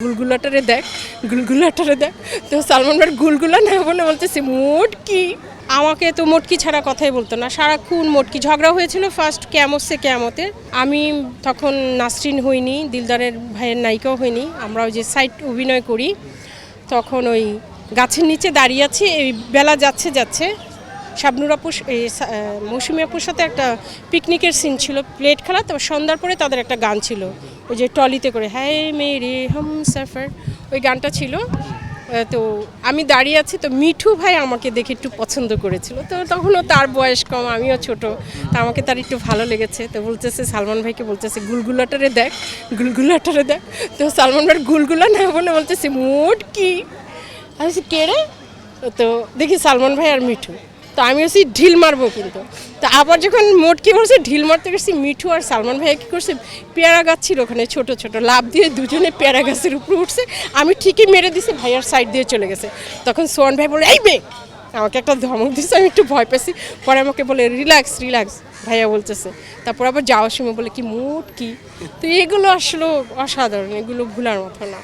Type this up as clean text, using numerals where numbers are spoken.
গুলগুলাটারে দেখ, গুলগুলাটারে দেখ। তো সালমান ভাইয়ের গুলগুলা না বলে বলতেছি মোটকি। আমাকে তো মোটকি ছাড়া কথাই বলতো না, সারাক্ষণ মোটকি। ঝগড়া হয়েছিল ফার্স্ট ক্যামসে ক্যামতে। আমি তখন নাসরিন হইনি, দিলদারের ভাইয়ের নায়িকাও হইনি, আমরা ওই যে সাইড অভিনয় করি। তখন ওই গাছের নিচে দাঁড়িয়ে আছি, এই বেলা যাচ্ছে যাচ্ছে শাবনুর আপুর মৌসুমী আপুর সাথে একটা পিকনিকের সিন ছিল, প্লেট খেলা। তো সন্ধ্যার পরে তাদের একটা গান ছিল, ওই যে ট্রলিতে করে হ্যাঁ মেরে হাম সফর, ওই গানটা ছিল। তো আমি দাঁড়িয়ে আছি, তো মিঠু ভাই আমাকে দেখে একটু পছন্দ করেছিল। তো তখনও তার বয়স কম, আমিও ছোট, তো আমাকে তার একটু ভালো লেগেছে। তো বলতেছে সালমান ভাইকে, বলতেছে গুলগুলাটারে দেখ, গুলগুলাটারে দেখ। তো সালমান ভাইয়ের গুলগুলা না বলে বলতেছে মোটকি। আমি কে রে? তো দেখি সালমান ভাই আর মিঠু। তো আমি হচ্ছি ঢিল মারবো, কিন্তু তো আবার যখন মোটকি বলছে ঢিল মারতে গেছি, মিঠু আর সালমান ভাই কী করছে, পেয়ারা গাছ ছিল ওখানে ছোট ছোট, লাভ দিয়ে দুজনে পেয়ারা গাছের উপরে উঠছে। আমি ঠিকই মেরে দিছি, ভাইয়ার সাইড দিয়ে চলে গেছে। তখন সোহান ভাই বলে এই বে, আমাকে একটা ধমক দিচ্ছে, আমি একটু ভয় পেয়েছি। পরে আমাকে বলে রিল্যাক্স রিল্যাক্স, ভাইয়া বলতেছে। তারপর আবার যাওয়ার সময় বলে কি মোটকি। তো এগুলো আসলে অসাধারণ, এগুলো ভুলার মতো না।